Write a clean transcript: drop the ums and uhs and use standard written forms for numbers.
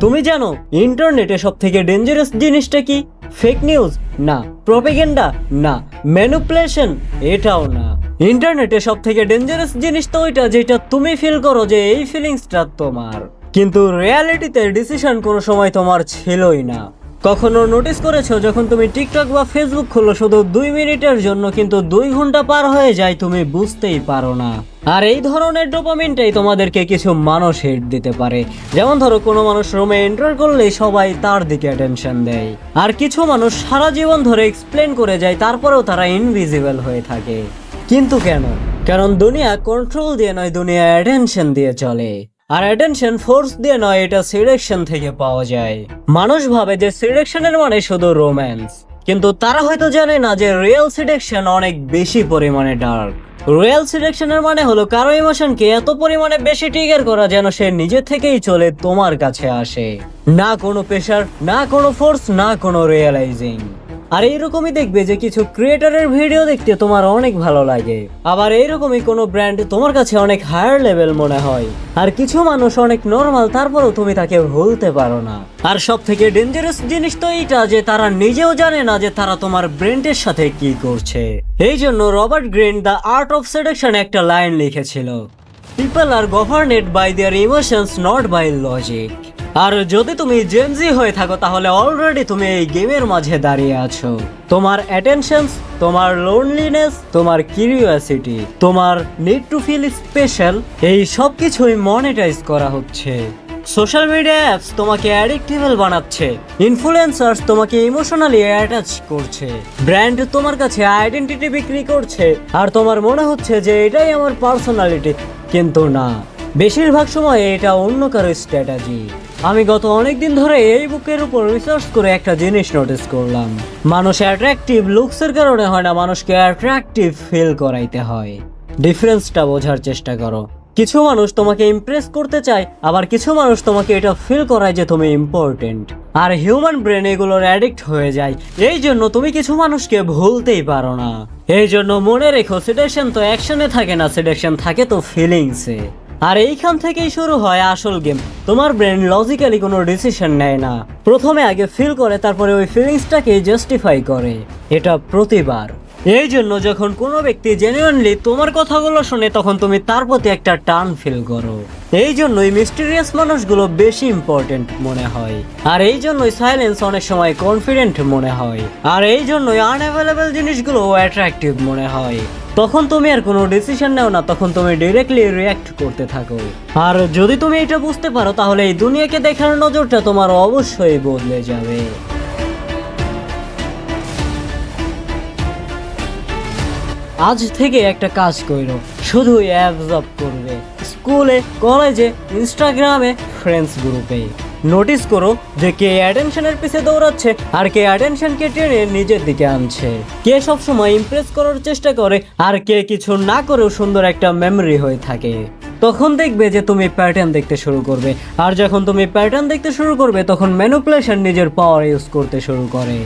তুমি জানো ইন্টারনেটে সব থেকে ডেঞ্জারাস জিনিসটা কি? ফেক নিউজ না, প্রোপাগান্ডা না, ম্যানিপুলেশন এটাও না। ইন্টারনেটে সব থেকে ডেঞ্জারাস জিনিস তো ওইটা যেটা তুমি ফিল করো যে এই ফিলিংসটা তোমার, কিন্তু রিয়ালিটিতে ডিসিশন কোনো সময় তোমার ছিলই না। কখনো নোটিস করেছো যখন তুমি টিকটক বা ফেসবুক খোলো শুধু 2 মিনিটের জন্য, কিন্তু 2 ঘন্টা পার হয়ে যায় তুমি বুঝতেই পারো না। আর এই ধরনের ডোপামিনটাই তোমাদেরকে কিছু মানুষ হিট দিতে পারে। যেমন ধরো কোনো মানুষ রুমে এন্টার করলেই সবাই তার দিকে অ্যাটেনশন দেয়, আর কিছু মানুষ সারা জীবন ধরে এক্সপ্লেন করে যায় তারপরেও তারা ইনভিজিবল হয়ে থাকে। কিন্তু কেন? কারণ দুনিয়া কন্ট্রোল দিয়ে নয়, দুনিয়া অ্যাটেনশন দিয়ে চলে। আর অ্যাটেনশন ফোর্স দিয়ে নয়, এটা সিলেকশন থেকে পাওয়া যায়। মানুষ ভাবে যে সিলেকশনের মানে শুধু রোম্যান্স, কিন্তু তারা হয়তো জানে না যে রিয়েল সিলেকশন অনেক বেশি পরিমাণে ডার্ক। রিয়েল সিলেকশনের মানে হলো কারো ইমোশনকে এত পরিমাণে বেশি ট্রিগার করা যেন সে নিজে থেকেই চলে তোমার কাছে আসে। না কোনো প্রেশার, না কোনো ফোর্স, না কোনো রিয়েলাইজিং। আর এইরকমই দেখবে যে কিছু ক্রিয়েটরের ভিডিও দেখতে তোমার অনেক ভালো লাগে, আবার এইরকমই কোনো ব্র্যান্ড তোমার কাছে অনেক হায়ার লেভেল মনে হয়। আর কিছু মানুষ অনেক নর্মাল, তারপরেও তুমি তাকে ভুলতে পারো না। আর সব থেকে ডেঞ্জারাস জিনিস তো এইটা যে তারা নিজেও জানে না যে তারা তোমার ব্রেনের সাথে কি করছে। এই জন্য Robert Greene the art of seduction একটা লাইন লিখেছিল, people are governed by their emotions not by logic. আর যদি তুমি জেনজি হয়ে থাকো তাহলে অলরেডি তুমি এই গেমের মাঝে দাঁড়িয়ে আছো। তোমার অ্যাটেনশনস, তোমার লোনলিনেস, তোমার কিউরিওসিটি, তোমার নিড টু ফিল স্পেশাল, এই সব কিছুই মনিটাইজ করা হচ্ছে। সোশ্যাল মিডিয়া অ্যাপস তোমাকে অ্যাডিক্টেবল বানাচ্ছে, ইনফ্লুয়েন্সার্স তোমাকে ইমোশনালি অ্যাটাচ করছে, ব্র্যান্ড তোমার কাছে আইডেন্টিটি বিক্রি করছে, আর তোমার মনে হচ্ছে যে এটাই আমার পার্সোনালিটি, কিন্তু না, বেশিরভাগ সময় এটা অন্য কারো স্ট্র্যাটেজি। আমি গত অনেক দিন ধরে এই বুকের উপর রিসার্চ করে একটা জিনিস নোটিস করলাম, মানুষ অ্যাট্রাকটিভ লুকসের কারণে হয় না, মানুষকে অ্যাট্রাকটিভ ফিল করাইতে হয়। ডিফারেন্সটা বোঝার চেষ্টা করো। কিছু মানুষ তোমাকে ইমপ্রেস করতে চায়, আবার কিছু মানুষ তোমাকে এটা ফিল করায় যে তুমি ইম্পর্টেন্ট। আর হিউম্যান ব্রেন এগুলোর অ্যাডিক্ট হয়ে যায়, এই জন্য তুমি কিছু মানুষকে ভুলতেই পারো না। এই জন্য মনে রেখো, সিলেকশন তো অ্যাকশনে থাকে না, সিলেকশন থাকে তো ফিলিংসে। আর এইখান থেকেই শুরু হয় আসল গেম। তোমার ব্রেন লজিক্যালি কোনো ডিসিশন নেয় না, প্রথমে আগে ফিল করে, তারপরে ওই ফিলিংসটাকে জাস্টিফাই করে। এটা প্রতিবার। এই জন্য যখন কোনো ব্যক্তি জেনুইনলি তোমার কথাগুলো শোনে তখন তুমি তার প্রতি একটা টান ফিল করো। এই জন্যই মিস্টিরিয়াস মানুষগুলো বেশি ইম্পর্টেন্ট মনে হয়, আর এই জন্যই সাইলেন্স অনেক সময় কনফিডেন্ট মনে হয়, আর এই জন্যই আনঅ্যাভেলেবল জিনিসগুলো অ্যাট্রাকটিভ মনে হয়। তখন তুমি আর কোনো ডিসিশন নাও না, তখন তুমি ডিরেক্টলি রিঅ্যাক্ট করতে থাকো। আর যদি তুমি এটা বুঝতে পারো তাহলে এই দুনিয়াকে দেখার নজরটা তোমার অবশ্যই বদলে যাবে। আজ থেকে একটা কাজ করো, শুধুই অ্যাবজর্ব করবে। স্কুলে, কলেজে, ইনস্টাগ্রামে, ফ্রেন্ডস গ্রুপে নোটিস করো যে কে অ্যাটেনশনের পিছে দৌড়াচ্ছে আর কে অ্যাটেনশনকে টেনে নিজের দিকে আনছে, কে সবসময় ইমপ্রেস করার চেষ্টা করে আর কে কিছু না করেও সুন্দর একটা মেমরি হয়ে থাকে। তখন দেখবে যে তুমি প্যাটার্ন দেখতে শুরু করবে, আর যখন তুমি প্যাটার্ন দেখতে শুরু করবে তখন ম্যানিপুলেশন নিজের পাওয়ার ইউজ করতে শুরু করে।